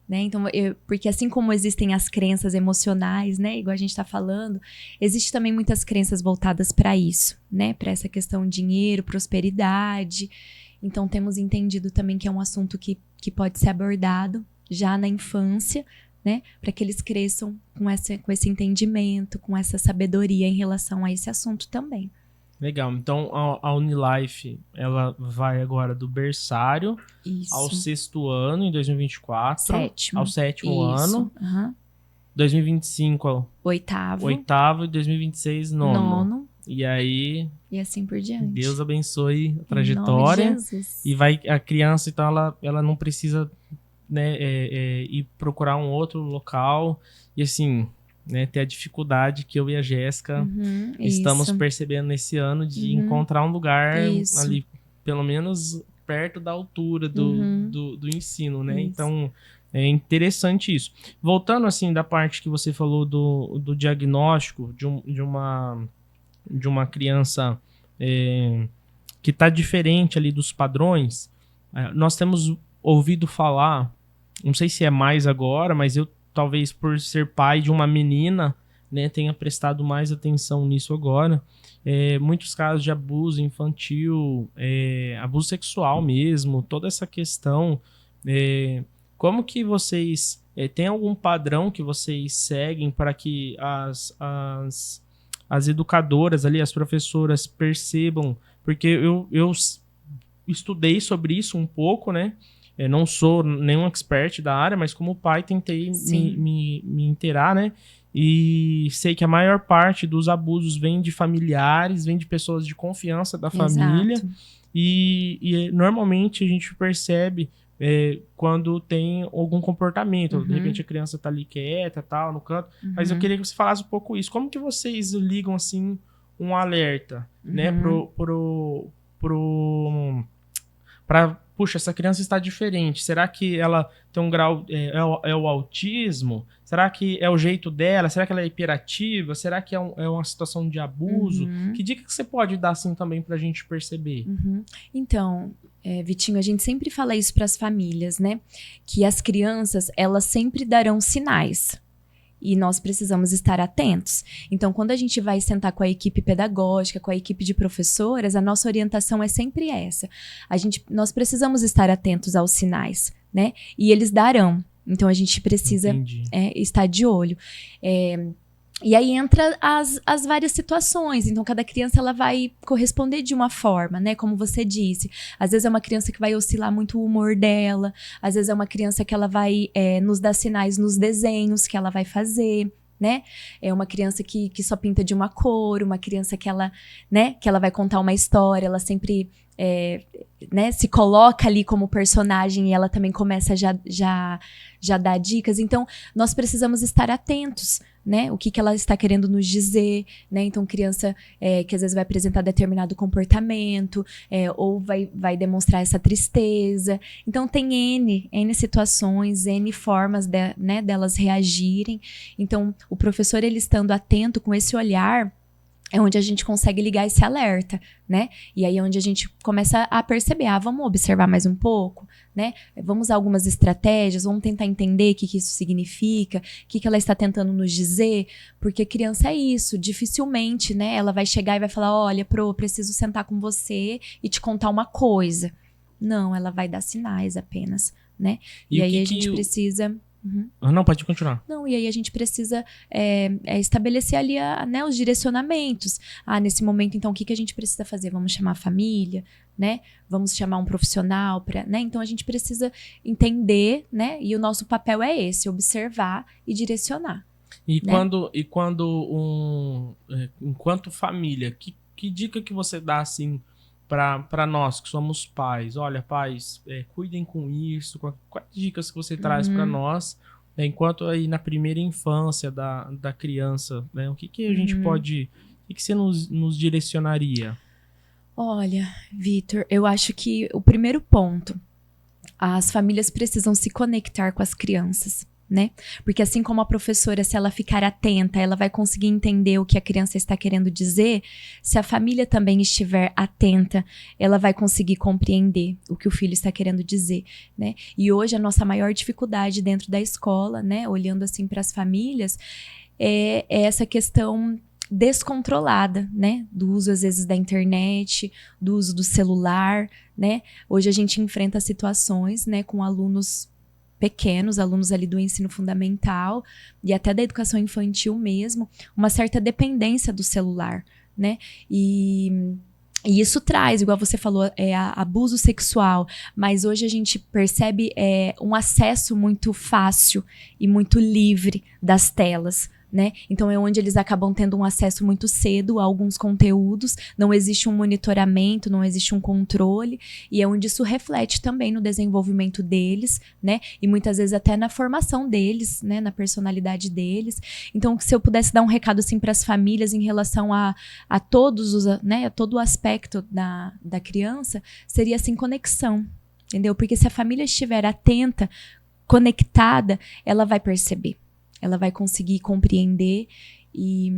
né? Então, porque assim como existem as crenças emocionais, né, igual a gente tá falando, existe também muitas crenças voltadas para isso, né, para essa questão dinheiro, prosperidade. Então, temos entendido também que é um assunto que pode ser abordado já na infância, né, para que eles cresçam com esse entendimento, com essa sabedoria em relação a esse assunto também. Legal, então a Unilife, ela vai agora do berçário ao 6º ano, em 2024. Ao 7º ano. 2025 ao 8º e 2026 nono. E aí... E assim por diante. Deus abençoe a trajetória. Em nome de Jesus. E a criança, então, ela não precisa, né, ir procurar um outro local. E assim... né, ter a dificuldade que eu e a Jéssica estamos percebendo nesse ano de encontrar um lugar ali, pelo menos perto da altura do ensino, né? Isso. Então, é interessante isso. Voltando, assim, da parte que você falou do diagnóstico de uma criança que está diferente ali dos padrões, nós temos ouvido falar, não sei se é mais agora, mas eu talvez por ser pai de uma menina, né, tenha prestado mais atenção nisso agora. Muitos casos de abuso infantil, abuso sexual mesmo, toda essa questão. Como que vocês... tem algum padrão que vocês seguem para que as educadoras ali, as professoras percebam? Porque eu estudei sobre isso um pouco, né? Não sou nenhum expert da área, mas como pai tentei me inteirar, né? E sei que a maior parte dos abusos vem de familiares, vem de pessoas de confiança da família. E normalmente a gente percebe quando tem algum comportamento. De repente a criança tá ali quieta, tal, no canto. Mas eu queria que você falasse um pouco isso. Como que vocês ligam, assim, um alerta, né? Puxa, essa criança está diferente. Será que ela tem um grau... é o autismo? Será que é o jeito dela? Será que ela é hiperativa? Será que é uma situação de abuso? Que dica que você pode dar, assim, também pra gente perceber? Então, Vitinho, a gente sempre fala isso pras famílias, né? Que as crianças, elas sempre darão sinais. E nós precisamos estar atentos. Então, quando a gente vai sentar com a equipe pedagógica, com a equipe de professoras, a nossa orientação é sempre essa. Nós precisamos estar atentos aos sinais, né? E eles darão. Então, a gente precisa estar de olho. E aí entra as várias situações. Então, cada criança ela vai corresponder de uma forma, né? Como você disse. Às vezes é uma criança que vai oscilar muito o humor dela. Às vezes é uma criança que ela vai nos dar sinais nos desenhos que ela vai fazer, né? É uma criança que só pinta de uma cor. Uma criança que ela vai contar uma história. Ela sempre né, se coloca ali como personagem e ela também começa a já dar dicas. Então, nós precisamos estar atentos, né? O que ela está querendo nos dizer, né? Então, criança que às vezes vai apresentar determinado comportamento, ou vai demonstrar essa tristeza. Então, tem N situações, N formas né, delas reagirem. Então, o professor, ele estando atento com esse olhar, é onde a gente consegue ligar esse alerta, né? E aí é onde a gente começa a perceber, vamos observar mais um pouco, né? Vamos usar algumas estratégias, vamos tentar entender o que isso significa, o que ela está tentando nos dizer, porque criança é isso, dificilmente, né? Ela vai chegar e vai falar, olha, preciso sentar com você e te contar uma coisa. Não, ela vai dar sinais apenas, né? E aí a gente precisa... Uhum. Não, pode continuar. Não, e aí a gente precisa estabelecer ali né, os direcionamentos. Nesse momento, então, o que a gente precisa fazer? Vamos chamar a família, né? Vamos chamar um profissional, né? Então, a gente precisa entender, né? E o nosso papel é esse, observar e direcionar. E né? Enquanto família, que dica que você dá, assim, para nós que somos pais? Olha, pais, cuidem com isso. Quais dicas que você traz para nós, né, enquanto aí na primeira infância da criança, né? O que a gente pode... O que você nos direcionaria? Olha, Vitor, eu acho que o primeiro ponto, as famílias precisam se conectar com as crianças, né? Porque assim como a professora, se ela ficar atenta, ela vai conseguir entender o que a criança está querendo dizer. Se a família também estiver atenta, ela vai conseguir compreender o que o filho está querendo dizer, né? E hoje a nossa maior dificuldade dentro da escola, né, olhando assim para as famílias, é essa questão descontrolada, né, do uso às vezes da internet, do uso do celular, né? Hoje a gente enfrenta situações, né, com alunos pequenos, alunos ali do ensino fundamental e até da educação infantil mesmo, uma certa dependência do celular, né? E isso traz, igual você falou, abuso sexual, mas hoje a gente percebe um acesso muito fácil e muito livre das telas, né? Então é onde eles acabam tendo um acesso muito cedo a alguns conteúdos, não existe um monitoramento, não existe um controle, e é onde isso reflete também no desenvolvimento deles, né? E muitas vezes até na formação deles, né? Na personalidade deles. Então, se eu pudesse dar um recado assim para as famílias em relação a todos os, né? A todo o aspecto da criança, seria assim, conexão, entendeu? Porque se a família estiver atenta, conectada, ela vai perceber. Ela vai conseguir compreender e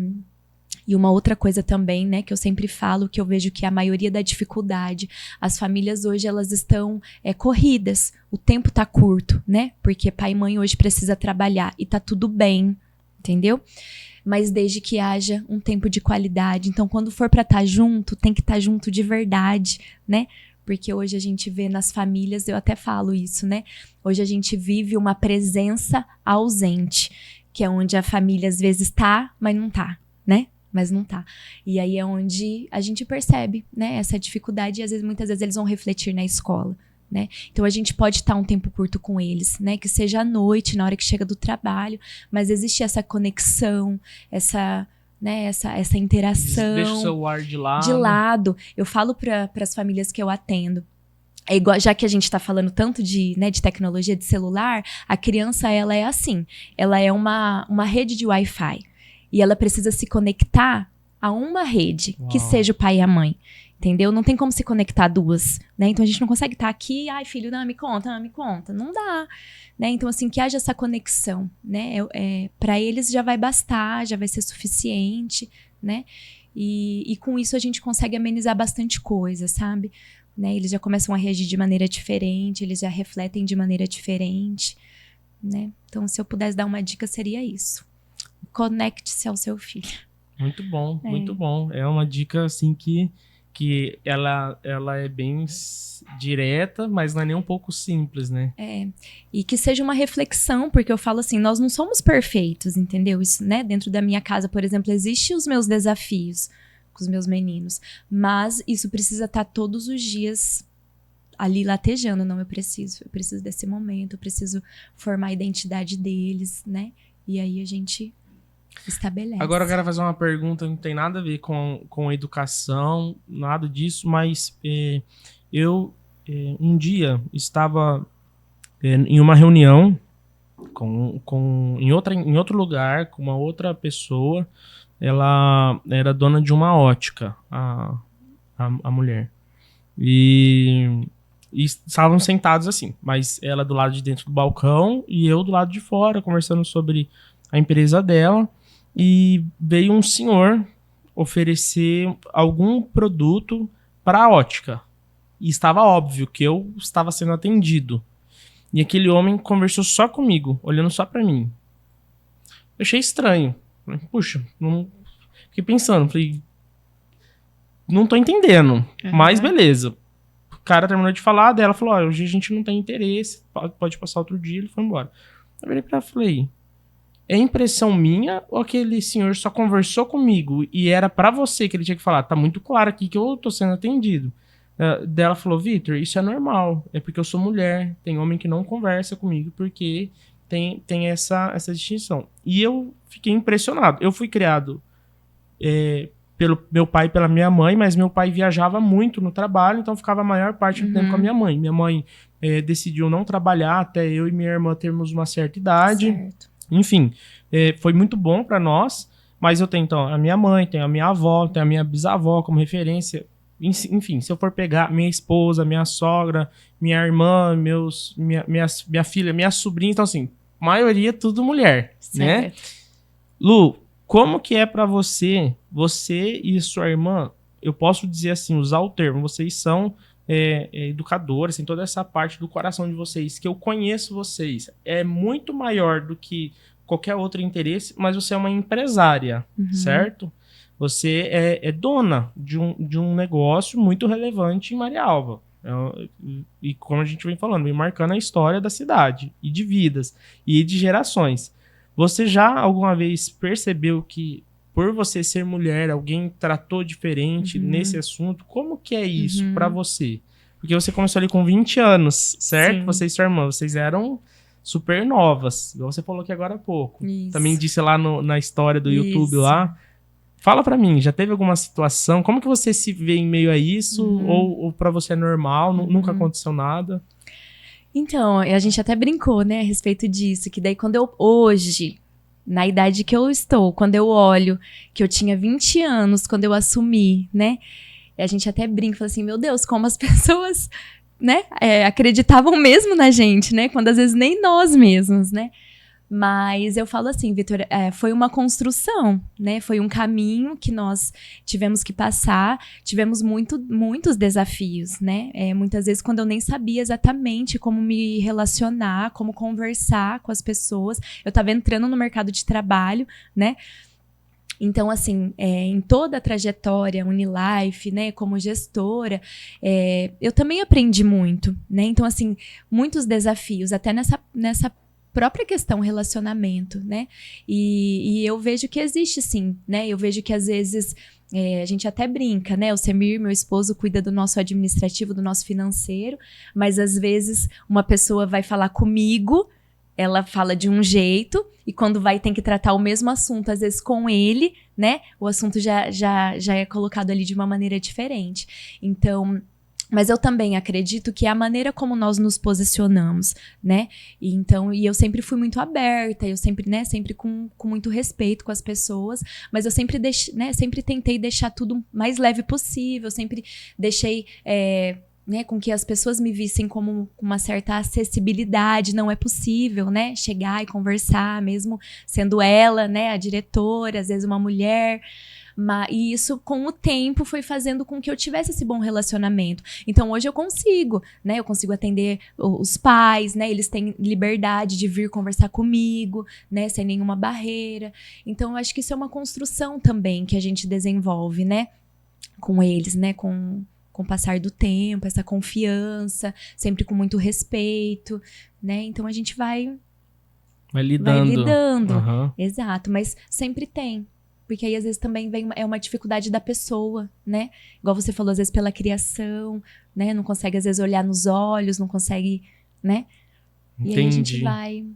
uma outra coisa também, né, que eu sempre falo, que eu vejo que a maioria da dificuldade, as famílias hoje, elas estão corridas, o tempo tá curto, né, porque pai e mãe hoje precisa trabalhar e tá tudo bem, entendeu? Mas desde que haja um tempo de qualidade, então quando for para estar junto, tem que estar junto de verdade, né? Porque hoje a gente vê nas famílias, eu até falo isso, né? Hoje a gente vive uma presença ausente, que é onde a família às vezes tá, mas não tá, né? Mas não tá. E aí é onde a gente percebe, né? Essa dificuldade e às vezes, muitas vezes eles vão refletir na escola, né? Então a gente pode estar um tempo curto com eles, né? Que seja à noite, na hora que chega do trabalho, mas existe essa conexão, essa... né, essa interação. Deixa o celular de lado. De lado. Eu falo para as famílias que eu atendo. É igual, já que a gente está falando tanto de tecnologia de celular, a criança, ela é assim. Ela é uma rede de Wi-Fi. E ela precisa se conectar a uma rede, que seja o pai e a mãe. Entendeu? Não tem como se conectar a duas, né? Então a gente não consegue estar aqui, ai filho, não, me conta, me conta. Não dá, né? Então assim, que haja essa conexão, né? Para eles já vai bastar, já vai ser suficiente, né? E com isso a gente consegue amenizar bastante coisa, sabe? Né? Eles já começam a reagir de maneira diferente, eles já refletem de maneira diferente, né? Então se eu pudesse dar uma dica seria isso. Conecte-se ao seu filho. Muito bom, muito bom. É uma dica assim que ela é bem direta, mas não é nem um pouco simples, né? E que seja uma reflexão, porque eu falo assim, nós não somos perfeitos, entendeu? Isso, né? Dentro da minha casa, por exemplo, existem os meus desafios com os meus meninos, mas isso precisa estar todos os dias ali latejando. Não, eu preciso desse momento, eu preciso formar a identidade deles, né? E aí a gente... estabelece. Agora eu quero fazer uma pergunta que não tem nada a ver com educação, nada disso, mas eu um dia estava em uma reunião em outro lugar, com uma outra pessoa. Ela era dona de uma ótica, a mulher. E estavam sentados assim, mas ela do lado de dentro do balcão e eu do lado de fora, conversando sobre a empresa dela. E veio um senhor oferecer algum produto para a ótica. E estava óbvio que eu estava sendo atendido. E aquele homem conversou só comigo, olhando só para mim. Eu achei estranho. Puxa, não... Fiquei pensando, falei, não tô entendendo, mas beleza. O cara terminou de falar, dela falou, hoje a gente não tem interesse, pode passar outro dia, ele foi embora. Eu virei pra ela e falei, é impressão minha ou aquele senhor só conversou comigo e era pra você que ele tinha que falar? Tá muito claro aqui que eu tô sendo atendido. Dela falou, Vitor, isso é normal, é porque eu sou mulher, tem homem que não conversa comigo porque tem essa distinção. E eu fiquei impressionado. Eu fui criado pelo meu pai e pela minha mãe, mas meu pai viajava muito no trabalho, então ficava a maior parte do tempo com a minha mãe. Minha mãe decidiu não trabalhar até eu e minha irmã termos uma certa idade. Certo. Enfim, foi muito bom pra nós, mas eu tenho então a minha mãe, tenho a minha avó, tenho a minha bisavó como referência. Enfim, se eu for pegar minha esposa, minha sogra, minha irmã, minha filha, minha sobrinha, então assim, maioria tudo mulher, Certo. né? Lu, como que é pra você e sua irmã, eu posso dizer assim, usar o termo, vocês são educadores, tem toda essa parte do coração de vocês, que eu conheço vocês, é muito maior do que qualquer outro interesse, mas você é uma empresária, certo? Você é dona de um negócio muito relevante em Marialva. E como a gente vem falando, vem marcando a história da cidade, e de vidas, e de gerações. Você já alguma vez percebeu que, por você ser mulher, alguém tratou diferente nesse assunto? Como que é isso pra você? Porque você começou ali com 20 anos, certo? Sim. Você e sua irmã, vocês eram super novas, igual você falou aqui agora há pouco. Isso. Também disse lá na história do YouTube Isso. lá. Fala pra mim, já teve alguma situação? Como que você se vê em meio a isso? Ou pra você é normal, nunca aconteceu nada? Então, a gente até brincou, né, a respeito disso, que daí quando eu, hoje, na idade que eu estou, quando eu olho que eu tinha 20 anos, quando eu assumi, né, a gente até brinca, fala assim, meu Deus, como as pessoas, né, acreditavam mesmo na gente, né, quando às vezes nem nós mesmos, né. Mas eu falo assim, Vitor, foi uma construção, né? Foi um caminho que nós tivemos que passar, tivemos muitos desafios, né? Muitas vezes quando eu nem sabia exatamente como me relacionar, como conversar com as pessoas, eu estava entrando no mercado de trabalho, né? Então, assim, em toda a trajetória Unilife, né, como gestora, eu também aprendi muito, né? Então, assim, muitos desafios, até nessa própria questão relacionamento, né? E eu vejo que existe sim, né? Eu vejo que às vezes a gente até brinca, né? O Semir, meu esposo, cuida do nosso administrativo, do nosso financeiro, mas às vezes uma pessoa vai falar comigo, ela fala de um jeito, e quando tem que tratar o mesmo assunto, às vezes com ele, né? O assunto já é colocado ali de uma maneira diferente. Então, mas eu também acredito que é a maneira como nós nos posicionamos, né? E eu sempre fui muito aberta, eu sempre, né, sempre com muito respeito com as pessoas, mas eu sempre sempre tentei deixar tudo mais leve possível, sempre deixei né, com que as pessoas me vissem como uma certa acessibilidade. Não é possível, né, chegar e conversar, mesmo sendo ela, né, a diretora, às vezes uma mulher. E isso, com o tempo, foi fazendo com que eu tivesse esse bom relacionamento. Então, hoje eu consigo, né? Eu consigo atender os pais, né? Eles têm liberdade de vir conversar comigo, né? Sem nenhuma barreira. Então, eu acho que isso é uma construção também que a gente desenvolve, né? Com eles, né? Com o passar do tempo, essa confiança, sempre com muito respeito, né? Então, a gente vai lidando. Uhum. Exato, mas sempre tem. Porque aí, às vezes, também vem uma dificuldade da pessoa, né? Igual você falou, às vezes, pela criação, né? Não consegue, às vezes, olhar nos olhos, não consegue, né? Entendi. E aí a gente vai...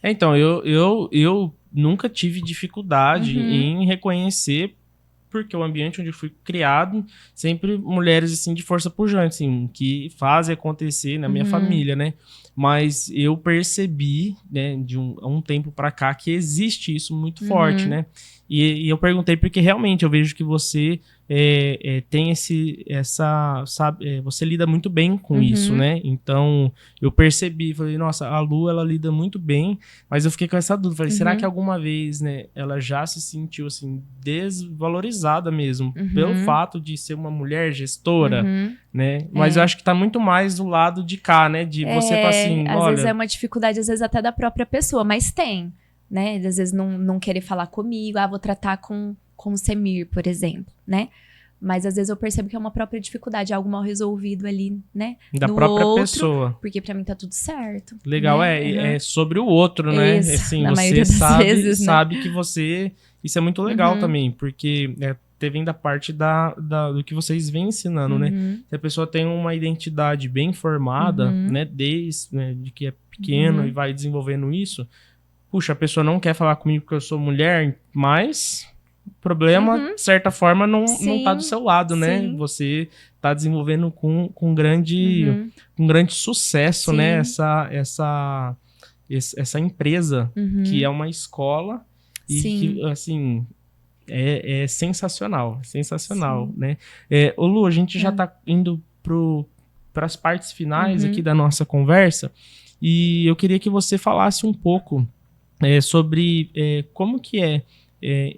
Então, eu nunca tive dificuldade em reconhecer, porque o ambiente onde eu fui criado, sempre mulheres, assim, de força pujante, assim, que fazem acontecer na minha família, né? Mas eu percebi, né, de um tempo pra cá, que existe isso muito forte, né? E eu perguntei porque realmente eu vejo que você tem sabe, você lida muito bem com isso, né? Então, eu percebi, falei, nossa, a Lu, ela lida muito bem, mas eu fiquei com essa dúvida, falei, será que alguma vez, né, ela já se sentiu, assim, desvalorizada mesmo, pelo fato de ser uma mulher gestora, né? Mas eu acho que tá muito mais do lado de cá, né? De você tá assim, às olha... vezes é uma dificuldade, às vezes até da própria pessoa, mas tem, né? Às vezes não querer falar comigo, vou tratar com o Semir, por exemplo, né? Mas às vezes eu percebo que é uma própria dificuldade, algo mal resolvido ali, né? Da própria pessoa. Porque pra mim tá tudo certo. Legal, né? É sobre o outro, né? Isso, Assim, na você maioria das vezes, né? sabe que você... Isso é muito legal também, porque vem da parte do que vocês vêm ensinando, né? Se a pessoa tem uma identidade bem formada, né? Desde de que é pequeno e vai desenvolvendo isso, puxa, a pessoa não quer falar comigo porque eu sou mulher, mas o problema, de certa forma, não tá do seu lado, né? Você tá desenvolvendo com grande sucesso, né? Essa empresa, que é uma escola e que, assim, é sensacional, né? Ô Lu, a gente já tá indo para as partes finais aqui da nossa conversa e eu queria que você falasse um pouco sobre como que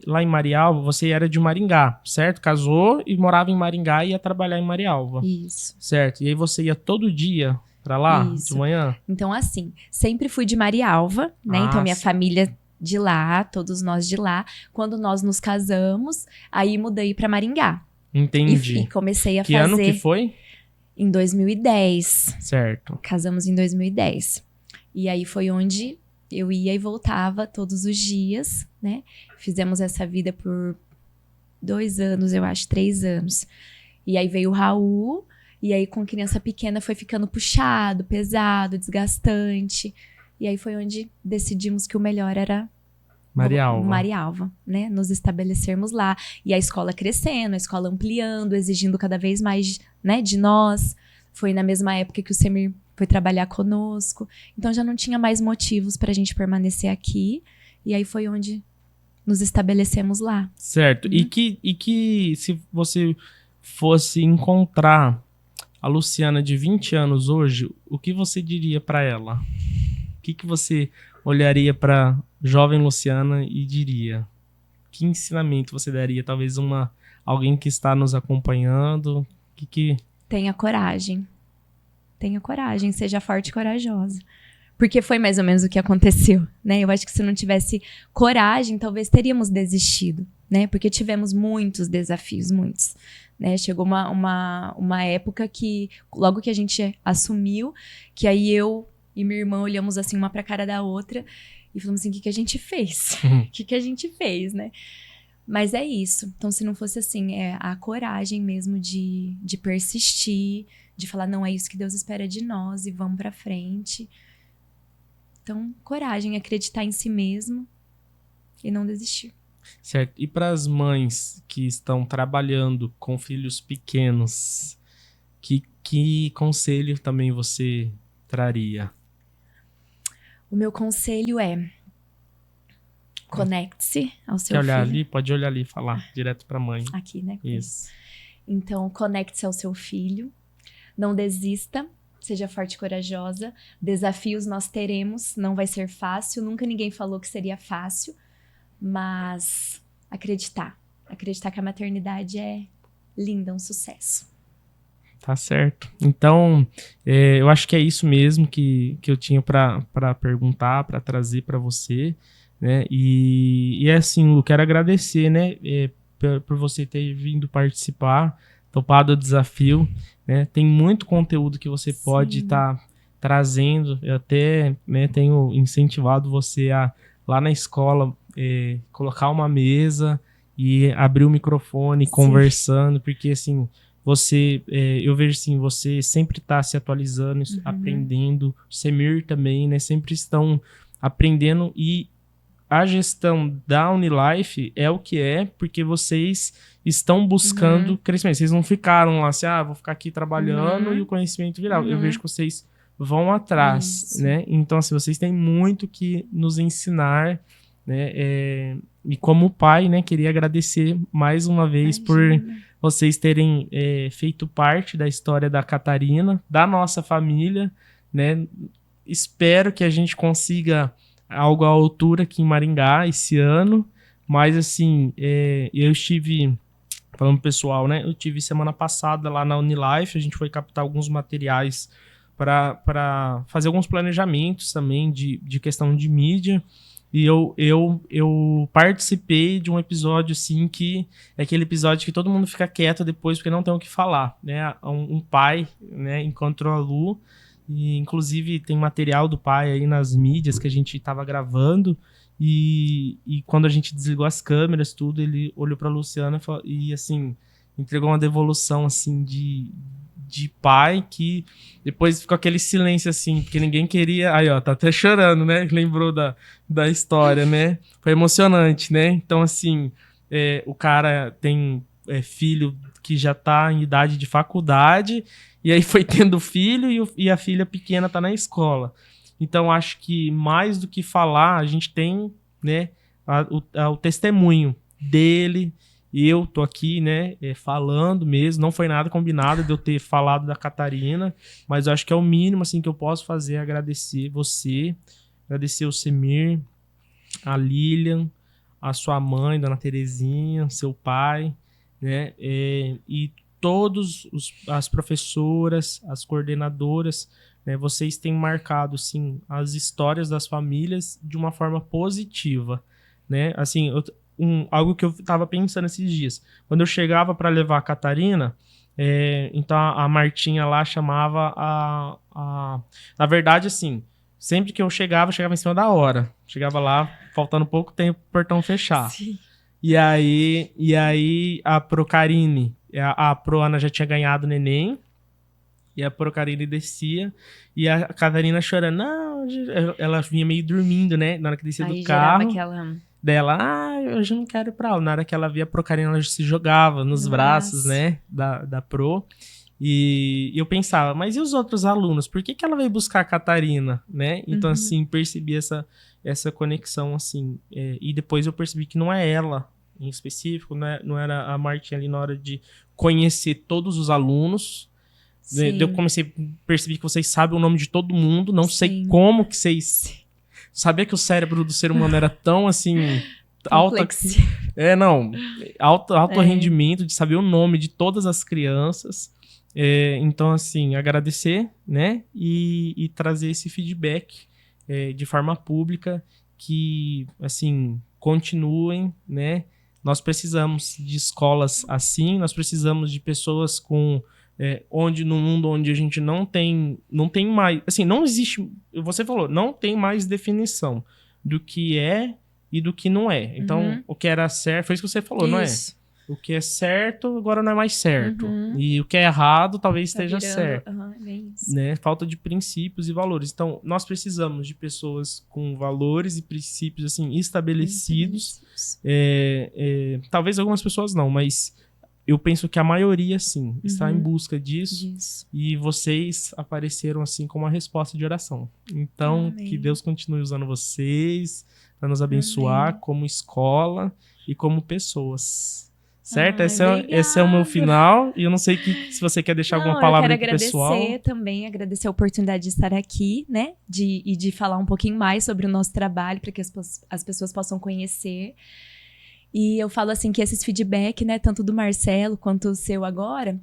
lá em Marialva. Você era de Maringá, certo? Casou e morava em Maringá e ia trabalhar em Marialva. Isso. Certo. E aí você ia todo dia pra lá, de manhã? Então, assim, sempre fui de Marialva, né? Então, minha família de lá, todos nós de lá. Quando nós nos casamos, aí mudei pra Maringá. Entendi. E comecei a que fazer... ano que foi? Em 2010. Certo. Casamos em 2010. E aí foi onde eu ia e voltava todos os dias, né? Fizemos essa vida por 2 anos, eu acho, 3 anos. E aí veio o Raul, e aí com criança pequena foi ficando puxado, pesado, desgastante. E aí foi onde decidimos que o melhor era Marialva, né? Nos estabelecermos lá. E a escola crescendo, a escola ampliando, exigindo cada vez mais, né, de nós. Foi na mesma época que o Semir foi trabalhar conosco. Então já não tinha mais motivos pra gente permanecer aqui. E aí foi onde nos estabelecemos lá. Certo. E que se você fosse encontrar a Luciana de 20 anos hoje, o que você diria pra ela? O que você olharia pra jovem Luciana e diria? Que ensinamento você daria? Talvez alguém que está nos acompanhando? Tenha coragem. Tenha coragem, seja forte e corajosa. Porque foi mais ou menos o que aconteceu, né? Eu acho que se não tivesse coragem, talvez teríamos desistido, né? Porque tivemos muitos desafios, muitos. Né? Chegou uma época que, logo que a gente assumiu, que aí eu e minha irmã olhamos assim uma pra cara da outra e falamos assim, o que a gente fez? O que a gente fez, né? Mas é isso. Então, se não fosse assim, a coragem mesmo de persistir, de falar, não, é isso que Deus espera de nós e vamos pra frente. Então, coragem, acreditar em si mesmo e não desistir. Certo. E para as mães que estão trabalhando com filhos pequenos, que conselho também você traria? O meu conselho é: conecte-se ao seu filho. Quer olhar ali? Pode olhar ali e falar direto para a mãe. Aqui, né? Isso. Então, conecte-se ao seu filho. Não desista. Seja forte e corajosa. Desafios nós teremos. Não vai ser fácil. Nunca ninguém falou que seria fácil. Mas acreditar. Acreditar que a maternidade é linda, um sucesso. Tá certo. Então, eu acho que é isso mesmo que eu tinha para perguntar, para trazer para você, né? E é assim, Lu, quero agradecer, né, por você ter vindo participar, topado o desafio, né? Tem muito conteúdo que você pode estar trazendo. Eu até, né, tenho incentivado você a, lá na escola, colocar uma mesa e abrir o microfone conversando, porque assim... eu vejo assim, você sempre está se atualizando, aprendendo, o Semir também, né? Sempre estão aprendendo e a gestão da Unilife é o que é, porque vocês estão buscando crescimento. Vocês não ficaram lá assim, vou ficar aqui trabalhando e o conhecimento virar. Eu vejo que vocês vão atrás, né? Então, assim, vocês têm muito que nos ensinar, né? E como pai, né, queria agradecer mais uma vez por vocês terem feito parte da história da Catarina, da nossa família, né? Espero que a gente consiga algo à altura aqui em Maringá esse ano, mas assim, eu estive, falando pessoal, né? Eu estive semana passada lá na Unilife, a gente foi captar alguns materiais para fazer alguns planejamentos também de questão de mídia, e eu participei de um episódio assim que é aquele episódio que todo mundo fica quieto depois porque não tem o que falar, né? Um pai, né, encontrou a Lu, e inclusive tem material do pai aí nas mídias que a gente estava gravando, e quando a gente desligou as câmeras, tudo, ele olhou para Luciana e assim, entregou uma devolução assim de pai, que depois ficou aquele silêncio assim, porque ninguém queria, aí ó, tá até chorando, né? Lembrou da história, né? Foi emocionante, né? Então assim, o cara tem filho que já tá em idade de faculdade, e aí foi tendo filho e a filha pequena tá na escola. Então, acho que mais do que falar, a gente tem, né, o testemunho dele. E eu tô aqui, né, falando mesmo. Não foi nada combinado de eu ter falado da Catarina, mas eu acho que é o mínimo assim, que eu posso fazer, agradecer você, agradecer o Semir, a Lilian, a sua mãe, Dona Terezinha, seu pai, né, e todas as professoras, as coordenadoras, né, vocês têm marcado, sim, as histórias das famílias de uma forma positiva, né? Assim, algo que eu estava pensando esses dias. Quando eu chegava para levar a Catarina, então a Martinha lá chamava na verdade, assim, sempre que eu chegava em cima da hora. Chegava lá, faltando pouco tempo pro portão fechar. Sim. E aí a Procarine, a Proana já tinha ganhado o neném, e a Procarine descia, e a Catarina chorando, não, ela vinha meio dormindo, né, na hora que descia do carro, aquela... dela, hoje eu não quero ir pra aula. Na hora que ela via a Procarine, ela se jogava nos braços, né, da Pro, e eu pensava, mas e os outros alunos? Por que ela veio buscar a Catarina, né? Então, assim, percebi essa conexão, assim, e depois eu percebi que não é ela em específico, né? Não era a Martinha ali na hora de conhecer todos os alunos. Sim. Eu percebi que vocês sabem o nome de todo mundo, não sei como que vocês... Sabia que o cérebro do ser humano era tão, assim... alto rendimento, de saber o nome de todas as crianças. Então, assim, agradecer, né? E trazer esse feedback de forma pública, que, assim, continuem, né? Nós precisamos de escolas assim, nós precisamos de pessoas com... onde no mundo onde a gente não tem mais... Assim, não existe... Você falou, não tem mais definição do que é e do que não é. Então, o que era certo... Foi isso que você falou, não é? O que é certo, agora não é mais certo. E o que é errado, talvez esteja certo. Né? Falta de princípios e valores. Então, nós precisamos de pessoas com valores e princípios assim, estabelecidos. Talvez algumas pessoas não, mas eu penso que a maioria, sim, está em busca disso. E vocês apareceram assim como uma resposta de oração. Então, que Deus continue usando vocês para nos abençoar como escola e como pessoas. Certo? Esse é o meu final. E eu não sei se você quer deixar alguma palavra pro pessoal. Eu quero agradecer também, agradecer a oportunidade de estar aqui, né? De falar um pouquinho mais sobre o nosso trabalho, para que as pessoas possam conhecer. E eu falo assim que esses feedback, né? Tanto do Marcelo quanto o seu agora,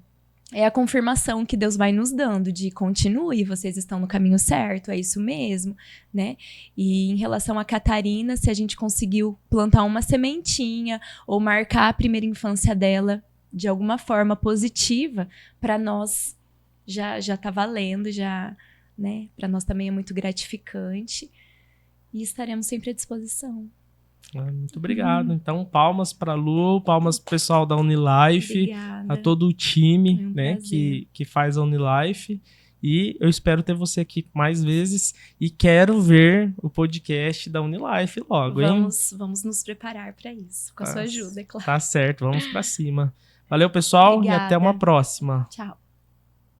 é a confirmação que Deus vai nos dando de continue, vocês estão no caminho certo, é isso mesmo, né? E em relação a Catarina, se a gente conseguiu plantar uma sementinha ou marcar a primeira infância dela de alguma forma positiva, para nós já tá valendo, né? Para nós também é muito gratificante e estaremos sempre à disposição. Muito obrigado. Então, palmas para a Lu, palmas pro pessoal da Unilife, Obrigada. a todo o time, É um né, que faz a Unilife. E eu espero ter você aqui mais vezes e quero ver o podcast da Unilife logo, hein? Vamos nos preparar para isso, com a sua ajuda, é claro. Tá certo, vamos pra cima. Valeu, pessoal, Obrigada. e até uma próxima. Tchau.